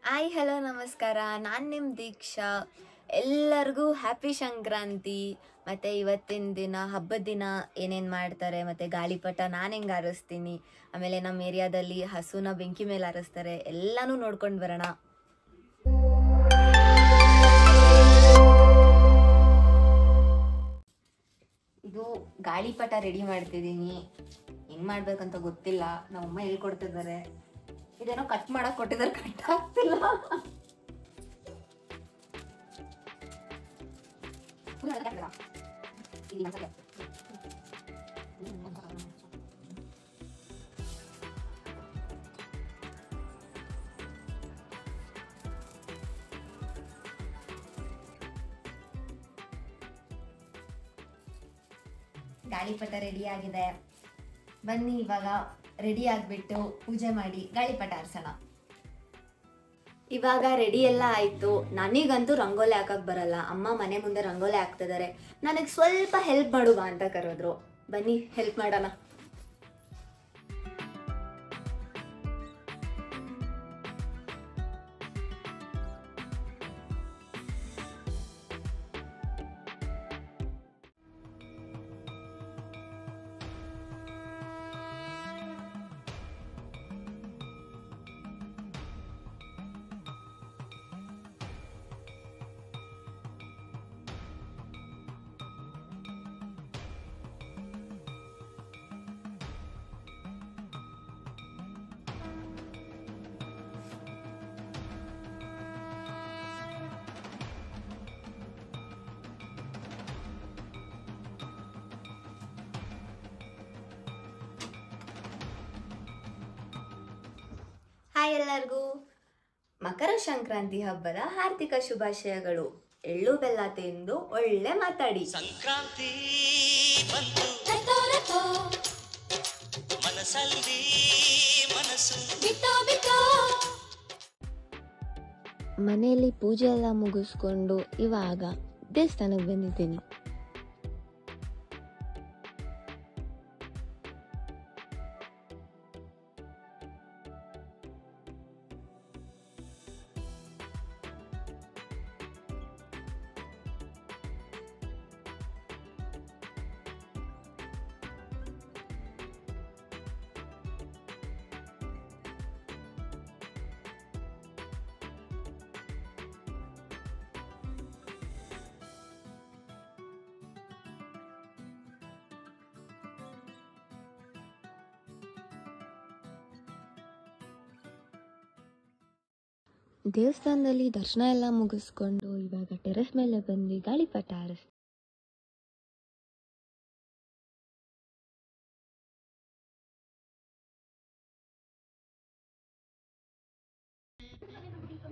Hi hello ನಮಸ್ಕಾರ, ನಾನು ನಿಮ್ಮ ದೀಕ್ಷಾ. ಎಲ್ಲರಿಗೂ ಹ್ಯಾಪಿ ಸಂಕ್ರಾಂತಿ. ಮತ್ತು ಇವತ್ತಿನ ದಿನ ಹಬ್ಬದ ದಿನ ಏನೇನು ಮಾಡ್ತಾರೆ, ಮತ್ತು ಗಾಳಿಪಟ ನಾನು ಹೆಂಗೆ ಹಾರಿಸ್ತೀನಿ, ಆಮೇಲೆ ನಮ್ಮ ಏರಿಯಾದಲ್ಲಿ ಹಸುನ ಬೆಂಕಿ ಮೇಲೆ ಹಾರಿಸ್ತಾರೆ, ಎಲ್ಲನೂ ನೋಡ್ಕೊಂಡು ಬರೋಣ. ಇದು ಗಾಳಿಪಟ ರೆಡಿ ಮಾಡ್ತಿದ್ದೀನಿ. ಹೆಂಗೆ ಮಾಡ್ಬೇಕಂತ ಗೊತ್ತಿಲ್ಲ, ನಮ್ಮಮ್ಮ ಹೇಳ್ಕೊಡ್ತಿದ್ದಾರೆ. ಇದೇನೋ ಕಟ್ ಮಾಡಕ್ ಕೊಟ್ಟಿದ್ದಾರೆ, ಕಟ್ ಆಗ್ತಿಲ್ಲ. ಗಾಳಿಪಟ ರೆಡಿ ಆಗಿದೆ. ಬನ್ನಿ ಇವಾಗ ರೆಡಿ ಆಗಿಬಿಟ್ಟು ಪೂಜೆ ಮಾಡಿ ಗಾಳಿಪಟ ಹಾರಿಸೋಣ. ಇವಾಗ ರೆಡಿ ಎಲ್ಲ ಆಯಿತು. ನನಗಂತೂ ರಂಗೋಲಿ ಹಾಕಕ್ಕೆ ಬರಲ್ಲ. ಅಮ್ಮ ಮನೆ ಮುಂದೆ ರಂಗೋಲಿ ಹಾಕ್ತಿದ್ದಾರೆ. ನನಗೆ ಸ್ವಲ್ಪ ಹೆಲ್ಪ್ ಮಾಡುವ ಅಂತ ಕರೆದ್ರು. ಬನ್ನಿ ಹೆಲ್ಪ್ ಮಾಡೋಣ. ಹಾಯ್ ಎಲ್ಲರಿಗೂ, ಮಕರ ಸಂಕ್ರಾಂತಿ ಹಬ್ಬದ ಹಾರ್ದಿಕ ಶುಭಾಶಯಗಳು. ಎಳ್ಳು ಬೆಲ್ಲ ತಿಂದು ಒಳ್ಳೆ ಮಾತಾಡಿ. ಸಂಕ್ರಾಂತಿ ಬಂತು ಮನಸ್ಸಲ್ಲಿ ಮನಸ್ಸು ಮನೆಯಲ್ಲಿ ಪೂಜೆ ಎಲ್ಲ ಮುಗಿಸ್ಕೊಂಡು ಇವಾಗ ದೇವಸ್ಥಾನಕ್ಕೆ ಬಂದಿದ್ದೀನಿ. ದೇವಸ್ಥಾನದಲ್ಲಿ ದರ್ಶನ ಎಲ್ಲ ಮುಗಿಸ್ಕೊಂಡು ಇವಾಗ ಟೆರೆಸ್ ಮೇಲೆ ಬಂದು ಗಾಳಿಪಟ ಹಾರಿಸ್ತೀನಿ.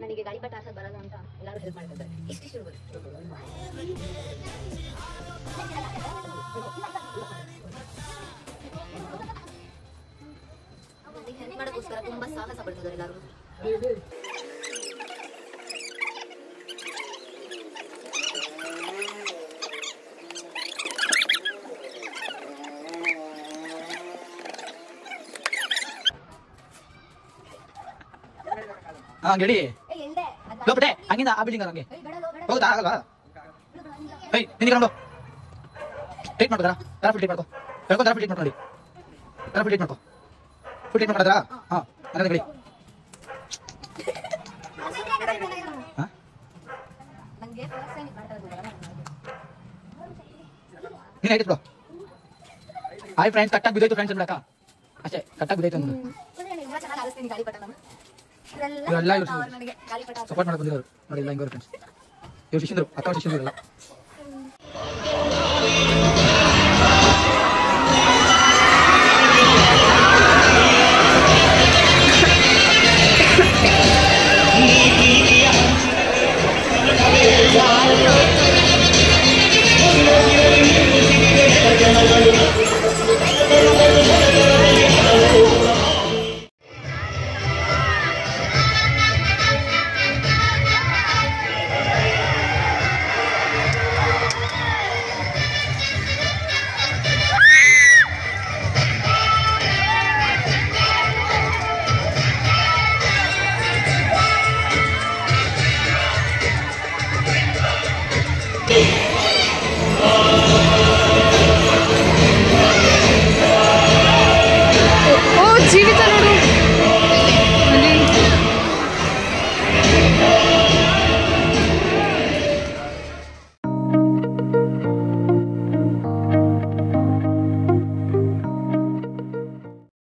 ನನಗೆ ಗಾಳಿಪಟ ಹಾರಿಸೋದು ಬರಲ್ಲ ಅಂತ ಎಲ್ಲರೂ ಹೆಲ್ಪ್ ಮಾಡ್ತಿದ್ದಾರೆ. ಇಷ್ಟಿಷ್ಟು ಹೆಲ್ಪ್ ಮಾಡೋಕ್ಕೋಸ್ಕರ ತುಂಬಾ ಸಾಹಸ ಪಡ್ತಿದ್ದಾರೆ ಎಲ್ಲರೂ. ಗೆಡಿ ಲೋಪಟೆ ಹಂಗಿಂದ ಆ ಬಿಲ್ಡಿಂಗ್ ಹಂಗೆ ಹೋಗುತ್ತಾ ಆಗಲ್ವಾ? ಏಯ್ ನಿನ್ಗೆ ಟ್ರೀಟ್ ಮಾಡ್ಬೋದಾ? ತರ ಫುಲ್ ಟ್ರೀಟ್ ಮಾಡ್ಕೋ, ಹೇಳ್ಕೊ. ತರ ಫುಲ್ ಟ್ರೀಟ್ ಮಾಡ್ಕೊಂಡು ತರ ಫುಲ್ ಟ್ರೀಟ್ ಮಾಡ್ಕೋ. ಫುಲ್ ಟ್ರೀಟ್ ಮಾಡ್ಕೊಡ್ರಾ? ಹಾಂ ನನಗೆ ಹೇಳಿ. ನೀನು ಹೇಳ್ಬಿಡು. ಹಾಯ್ ಫ್ರೆಂಡ್ಸ್, ಕಟ್ಟಾಗಿ ಬಿದ್ದೋಯ್ತು ಫ್ರೆಂಡ್ಸ್ ಅಂದ್ಬಿಡಕ್ಕ. ಅಷ್ಟೇ, ಕಟ್ಟಾಗಿ ಬಿದ್ದೋಯ್ತು ಅಂದ್ಬಿಡು. ಎಲ್ಲ ಸಪೋರ್ಟ್ ಮಾಡಕ್ಕೆ ಬಂದಿರೋರು ನೋಡಿ, ಎಲ್ಲ ಹಿಂಗೋರು ಫ್ರೆಂಡ್ಸ್. ಇವ್ರು ಶಿಷ್ಯಂದ್ರು, ಅಕ್ಕ ಶಿಷ್ಯಂದ್ರು.